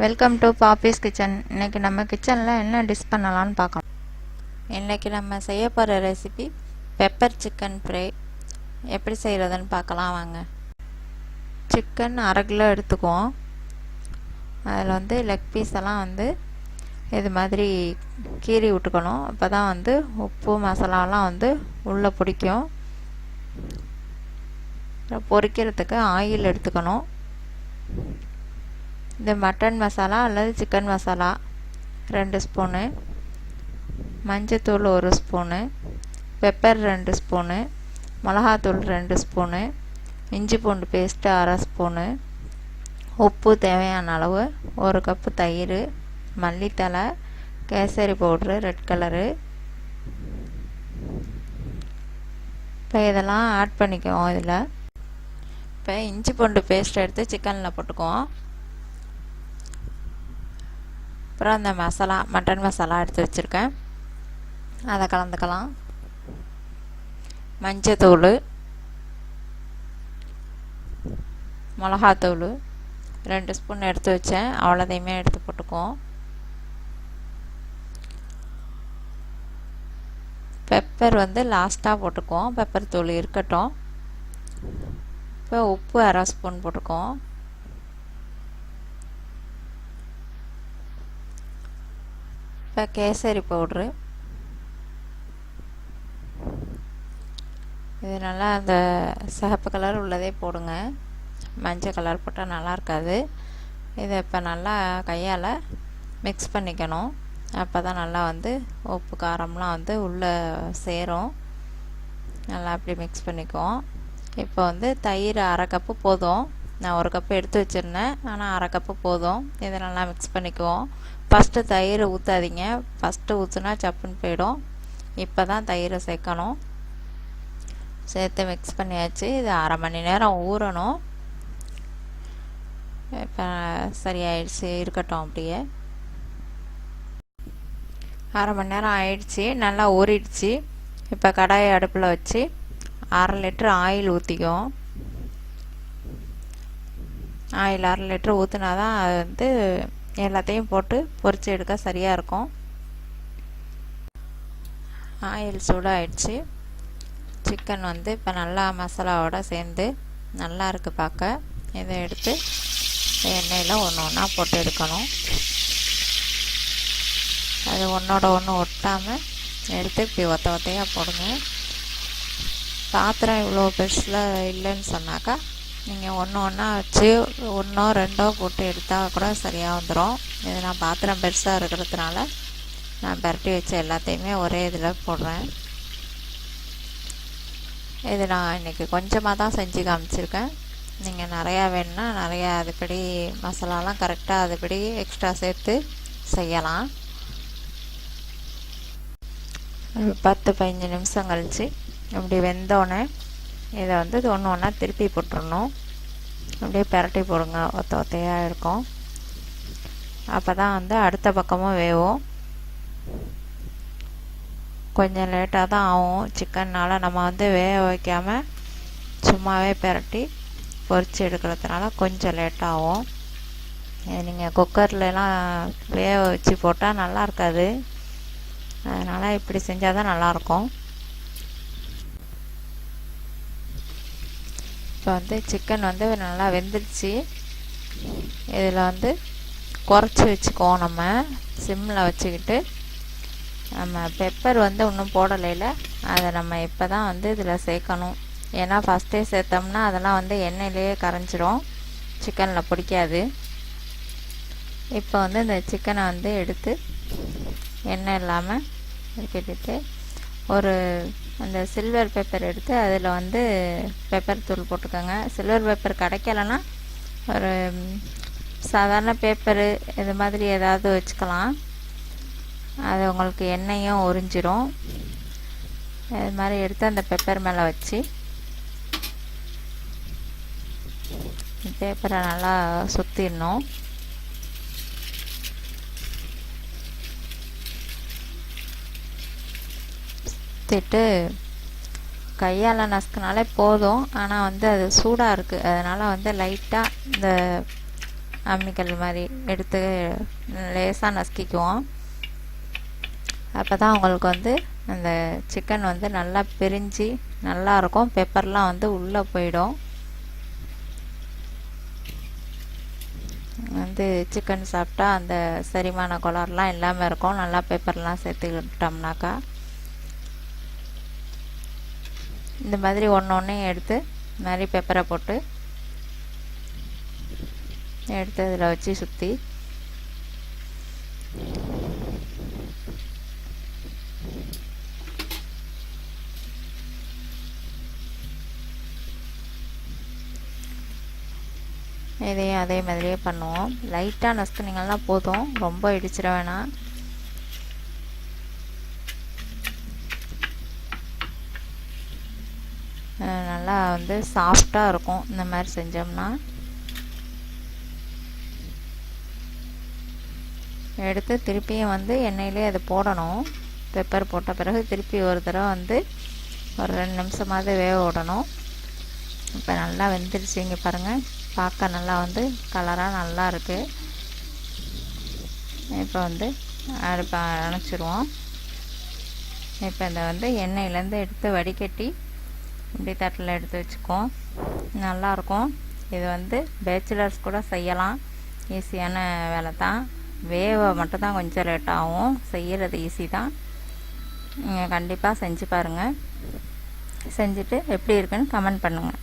Welcome to Poppys kitchen. இன்றைக்கி நம்ம கிச்சனில் என்ன டிஷ் பண்ணலான்னு பார்க்கலாம். இன்றைக்கி நம்ம செய்ய போகிற ரெசிபி பெப்பர் சிக்கன் ஃப்ரை. எப்படி செய்கிறதுன்னு பார்க்கலாம் வாங்க. சிக்கன் 1/2 கிலோ எடுத்துக்குவோம். அதில் லெக் பீஸ் எல்லாம் இது மாதிரி கீறி விட்டுக்கணும். அப்போ தான் உப்பு மசாலாலாம் உள்ளே பிடிக்கும். பொரிக்கிறதுக்கு ஆயில் எடுத்துக்கணும். இந்த மட்டன் மசாலா அல்லது சிக்கன் மசாலா 2 ஸ்பூனு, மஞ்சத்தூள் 1 ஸ்பூனு, பெப்பர் 2 ஸ்பூனு, மிளகாத்தூள் 2 ஸ்பூனு, இஞ்சி பூண்டு பேஸ்ட்டு 1/2 ஸ்பூனு, உப்பு தேவையான அளவு, 1 கப்பு தயிர், மல்லித்தலை, கேசரி பவுட்ரு ரெட் கலரு. இப்போ இதெல்லாம் ஆட் பண்ணிக்குவோம். இதில் இப்போ இஞ்சி பூண்டு பேஸ்ட் எடுத்து சிக்கனில் போட்டுக்குவோம். அப்புறம் அந்த மசாலா மட்டன் மசாலா எடுத்து வச்சுருக்கேன், அதை கலந்துக்கலாம். மஞ்சத்தூள், மிளகாத்தூள் 2 ஸ்பூன் எடுத்து வச்சேன், அவ்வளோதையுமே எடுத்து போட்டுக்குவோம். பெப்பர் லாஸ்ட்டாக போட்டுக்குவோம். பெப்பர் தூள் இருக்கட்டும். இப்போ உப்பு 1/2 ஸ்பூன் போட்டுக்குவோம். இப்போ கேசரி பவுட்ரு, இது நல்லா அந்த சிகப்பு கலர் உள்ளதே போடுங்க. மஞ்சள் கலர் போட்டால் நல்லா இருக்காது. இதை இப்போ நல்லா கையால் மிக்ஸ் பண்ணிக்கணும். அப்போ தான் நல்லா உப்பு காரம்லாம் உள்ளே சேரும். நல்லா அப்படி மிக்ஸ் பண்ணிக்குவோம். இப்போ தயிர் 1/2 கப்பு போதும். நான் 1 கப்பு எடுத்து வச்சுருந்தேன், ஆனால் 1/2 கப்பு போதும். இதை நல்லா மிக்ஸ் பண்ணிக்குவோம். ஃபஸ்ட்டு தயிர் ஊற்றாதீங்க. ஃபஸ்ட்டு ஊற்றுனா சப்புன்னு போயிடும். இப்போ தான் தயிரை சேர்க்கணும். சேர்த்து மிக்ஸ் பண்ணியாச்சு. இது 1/2 மணி நேரம் ஊறணும். இப்போ சரியாயிடுச்சு, இருக்கட்டும் அப்படியே. 1/2 மணி நேரம் ஆயிடுச்சு, நல்லா ஊறிடுச்சு. இப்போ கடாயை அடுப்பில் வச்சு 1/2 லிட்டர் ஆயில் ஊற்றிக்குவோம். ஆயில் 1/2 லிட்டர் ஊற்றினா தான் அது எல்லாத்தையும் போட்டு பொரிச்சு எடுக்க சரியாக இருக்கும். ஆயில் சூடாகிடுச்சு. சிக்கன் இப்போ நல்லா மசாலாவோடு சேர்ந்து நல்லா இருக்குது பார்க்க. இதை எடுத்து எண்ணெயில் ஒன்று ஒன்றா போட்டு எடுக்கணும். அது ஒன்றோட ஒன்று ஒட்டாமல் எடுத்து இப்படி ஒத்தையாக போடுங்க. பாத்திரம் இவ்வளோ பெருசில் இல்லைன்னு சொன்னாக்கா நீங்கள் ஒன்று ஒன்றா வச்சு 1 2 போட்டு எடுத்தால் கூட சரியாக வந்துடும். இது நான் பாத்திரம் பெருசாக இருக்கிறதுனால நான் பரட்டி வச்ச எல்லாத்தையுமே ஒரே இதில் போடுறேன். இது நான் இன்றைக்கி கொஞ்சமாக தான் செஞ்சு காமிச்சிருக்கேன். நீங்கள் நிறையா வேணும்னா நிறையா அதுபடி மசாலாலாம் கரெக்டாக அதுபடி எக்ஸ்ட்ரா சேர்த்து செய்யலாம். 10-15 நிமிஷம் கழித்து இப்படி வெந்தோடனே இதை இது ஒன்று ஒன்றா திருப்பி போட்டுடணும். அப்படியே பிரட்டி போடுங்க, ஒத்தையாக இருக்கும். அப்போ தான் அடுத்த பக்கமும் வேவும். கொஞ்சம் லேட்டாக தான் ஆகும். சிக்கன்னால் நம்ம வேக வைக்காமல் சும்மாவே பிரட்டி பொரித்து எடுக்கிறதுனால கொஞ்சம் லேட்டாகும். நீங்கள் குக்கர்லாம் வேக வச்சு போட்டால் நல்லா இருக்காது. அதனால் இப்படி செஞ்சால் தான் நல்லாயிருக்கும். இப்போ சிக்கன் நல்லா வெந்துடுச்சு. இதில் குறைச்சி வச்சுக்குவோம். நம்ம சிம்மில் வச்சுக்கிட்டு நம்ம பெப்பர் இன்னும் போடலையில் அதை நம்ம இப்போ தான் இதில் சேர்க்கணும். ஏன்னா ஃபஸ்ட்டே சேர்த்தோம்னா அதெல்லாம் எண்ணெயிலேயே கரைஞ்சிரும், சிக்கனில் பிடிக்காது. இப்போ இந்த சிக்கனை எடுத்து எண்ணெய் இல்லாமல் எடுத்துட்டு ஒரு அந்த சில்வர் பேப்பர் எடுத்து அதில் பெப்பர் தூள் போட்டுக்கோங்க. சில்வர் பேப்பர் கிடைக்கலன்னா ஒரு சாதாரண பேப்பரு இது மாதிரி ஏதாவது வச்சுக்கலாம். அது உங்களுக்கு எண்ணெயும் உறிஞ்சிரும். இது மாதிரி எடுத்து அந்த பெப்பர் மேலே வச்சு பேப்பரை நல்லா சுற்றிடணும். சுற்றிட்டு கையால் நசுக்கினாலே போதும். ஆனால் அது சூடாக இருக்குது, அதனால் லைட்டாக இந்த அம்மிக்கல் மாதிரி எடுத்து லேசாக நசுக்கிக்குவோம். அப்போ தான் உங்களுக்கு வந்து அந்த சிக்கன் வந்து நல்லா பிரிஞ்சு நல்லாயிருக்கும். பெப்பர்லாம் வந்து உள்ளே போயிடும். வந்து சிக்கன் சாப்பிட்டா அந்த செரிமான கோளாறுலாம் இல்லாமல் இருக்கும். நல்லா பெப்பர்லாம் சேர்த்துக்கிட்டோம்னாக்கா இந்த மாதிரி ஒன்று எடுத்து இந்த மாதிரி பெப்பரை போட்டு எடுத்து இதில் வச்சு சுற்றி இதையும் அதே மாதிரியே பண்ணுவோம். லைட்டாக நசுக்குனிங்கன்னா போதும், ரொம்ப இடிச்சிட வேணாம். நல்லா வந்து சாஃப்டாக இருக்கும் இந்த மாதிரி செஞ்சோம்னா. எடுத்து திருப்பியும் வந்து எண்ணெயிலே அது போடணும். பெப்பர் போட்ட பிறகு திருப்பி ஒரு தடவை வந்து ஒரு 2 நிமிஷமாவது வேக விடணும். இப்போ நல்லா வெந்துருச்சு. இங்கே பாருங்கள், பார்க்க நல்லா வந்து கலராக நல்லா இருக்குது. இப்போ வந்து அடுப்பை அணைச்சிருவோம். இப்போ இந்த வந்து எண்ணெயிலேருந்து எடுத்து வடிகட்டி இப்படி தட்டில் எடுத்து வச்சுக்குவோம். நல்லாயிருக்கும். இது வந்து பேச்சுலர்ஸ் கூட செய்யலாம். ஈஸியான வேலை தான். வேவ மட்டும் தான் கொஞ்சம் லேட் ஆகும். செய்கிறது ஈஸி தான். நீங்கள் கண்டிப்பாக செஞ்சு பாருங்கள். செஞ்சுட்டு எப்படி இருக்குன்னு கமெண்ட் பண்ணுங்கள்.